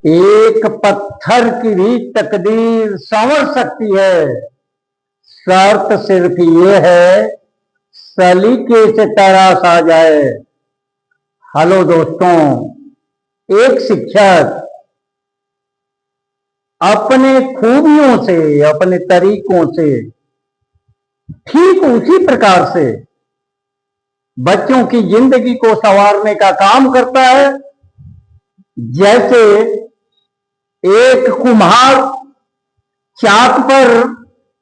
एक पत्थर की भी तकदीर संवर सकती है, शर्त सिर्फ ये है सलीके से तराश आ जाए। हेलो दोस्तों, एक शिक्षक अपने खूबियों से, अपने तरीकों से, ठीक उसी प्रकार से बच्चों की जिंदगी को संवारने का काम करता है जैसे एक कुम्हार चाक पर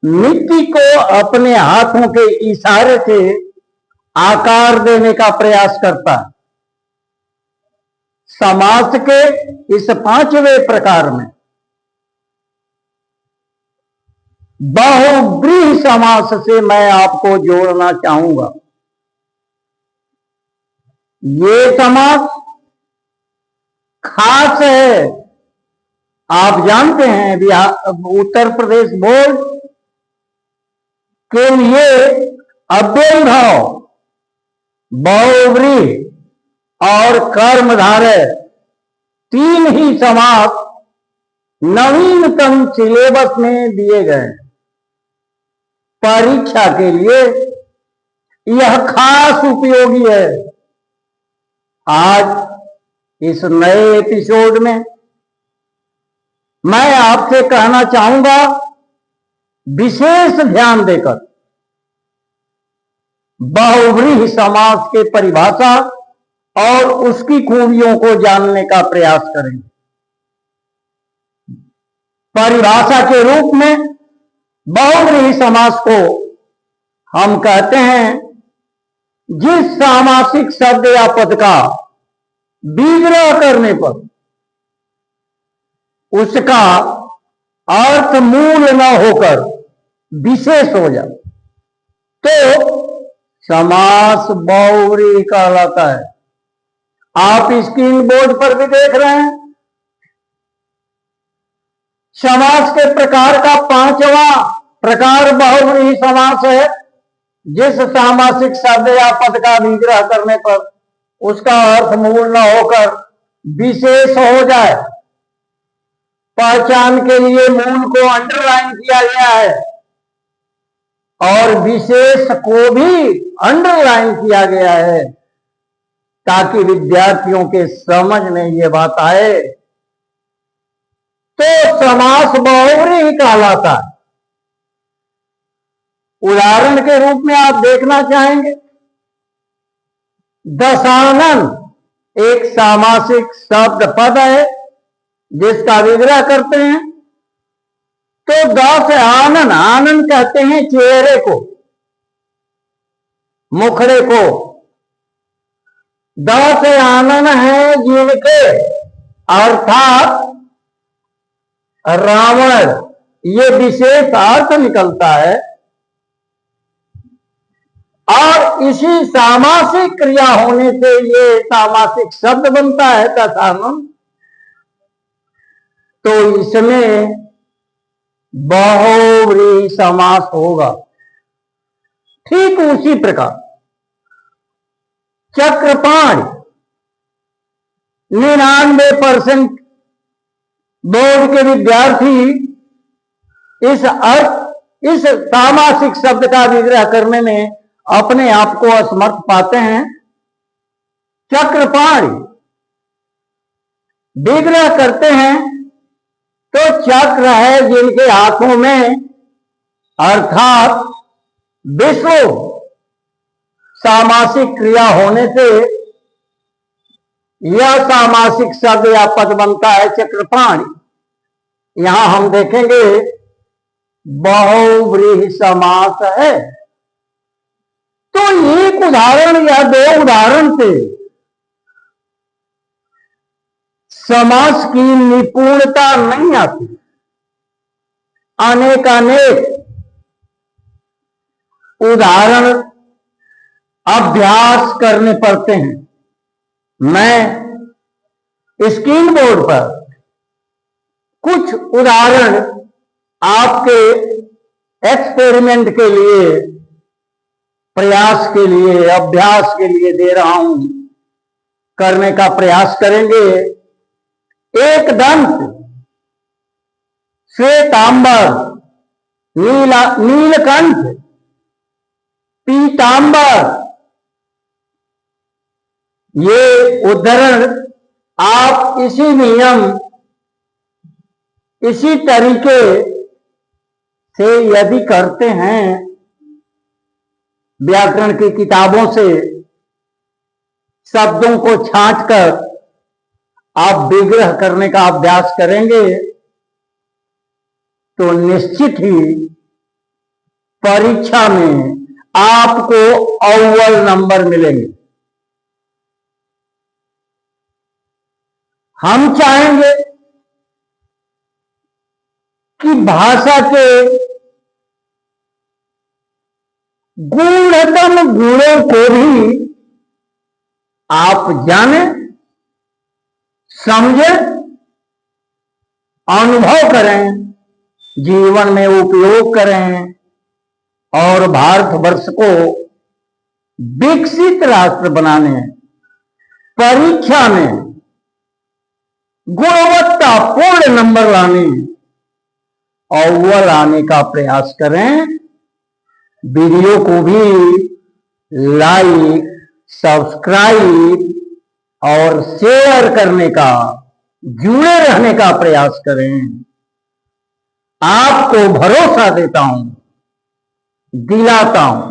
मिट्टी को अपने हाथों के इशारे से आकार देने का प्रयास करता है। समास के इस पांचवें प्रकार में बहुव्रीहि समास से मैं आपको जोड़ना चाहूंगा। ये समास खास है। आप जानते हैं उत्तर प्रदेश बोर्ड के लिए अव्ययीभाव, बहुव्रीहि और कर्मधारय तीन ही समास नवीनतम सिलेबस में दिए गए। परीक्षा के लिए यह खास उपयोगी है। आज इस नए एपिसोड में मैं आपसे कहना चाहूंगा, विशेष ध्यान देकर बहुव्रीहि समास के परिभाषा और उसकी खूबियों को जानने का प्रयास करेंगे। परिभाषा के रूप में बहुव्रीहि समास को हम कहते हैं जिस सामासिक शब्द या पद का विग्रह करने पर उसका अर्थ मूल न होकर विशेष हो जाए तो समास बहुव्रीहि कहलाता है। आप स्क्रीन बोर्ड पर भी देख रहे हैं। समास के प्रकार का पांचवा प्रकार बहुव्रीहि समास है जिस सामासिक शब्द या पद का विग्रह करने पर उसका अर्थ मूल न होकर विशेष हो जाए। पहचान के लिए मूल को अंडरलाइन किया गया है और विशेष को भी अंडरलाइन किया गया है ताकि विद्यार्थियों के समझ में ये बात आए। तो समास बहुव्रीहि कहलाता है। उदाहरण के रूप में आप देखना चाहेंगे, दशानन एक सामासिक शब्द पद है जिसका विग्रह करते हैं तो दस आनन, आनन कहते हैं चेहरे को, मुखड़े को। दस आनन है जिनके अर्थात रावण, ये विशेष अर्थ निकलता है और इसी सामासिक क्रिया होने से ये सामासिक शब्द बनता है दशानन। तो इसमें बहुव्रीहि समास होगा। ठीक उसी प्रकार चक्रपाणि 99% बोर्ड के विद्यार्थी इस सामासिक शब्द का विग्रह करने में अपने आप को असमर्थ पाते हैं। चक्रपाणि विग्रह करते हैं तो चक्र है जिनके हाथों में अर्थात विश्व, सामासिक क्रिया होने से यह सामासिक शब्द या पद बनता है चक्रपाणि। यहां हम देखेंगे बहुव्रीहि समास है। तो एक उदाहरण या दो उदाहरण से समास की निपुणता नहीं आती। अनेक उदाहरण अभ्यास करने पड़ते हैं। मैं स्क्रीन बोर्ड पर कुछ उदाहरण आपके एक्सपेरिमेंट के लिए, प्रयास के लिए, अभ्यास के लिए दे रहा हूं। करने का प्रयास करेंगे। एक दंत, श्वेतांबर, नीलकंठ, पीतांबर, ये उद्धरण आप इसी नियम, इसी तरीके से यदि करते हैं, व्याकरण की किताबों से शब्दों को छांटकर आप विग्रह करने का अभ्यास करेंगे तो निश्चित ही परीक्षा में आपको अव्वल नंबर मिलेंगे। हम चाहेंगे कि भाषा के गूढ़तम गुणों को भी आप जानें, समझें, अनुभव करें, जीवन में उपयोग करें और भारतवर्ष को विकसित राष्ट्र बनाने, परीक्षा में गुणवत्तापूर्ण नंबर लाने, अव्वल आने का प्रयास करें। वीडियो को भी लाइक, सब्सक्राइब और शेयर करने का, जुड़े रहने का प्रयास करें। आपको भरोसा देता हूं, दिलाता हूं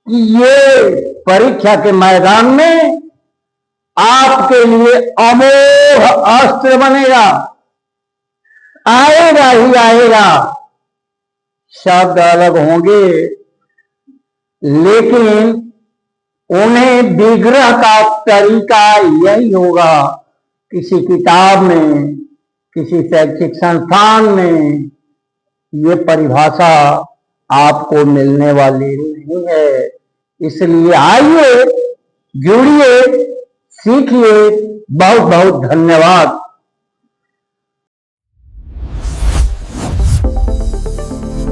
कि ये परीक्षा के मैदान में आपके लिए अमोघ अस्त्र बनेगा। आएगा ही आएगा, शब्द अलग होंगे लेकिन उन्हें विग्रह का तरीका यही होगा। किसी किताब में, किसी शैक्षिक संस्थान में ये परिभाषा आपको मिलने वाली नहीं है। इसलिए आइए, जुड़िए, सीखिए। बहुत बहुत धन्यवाद।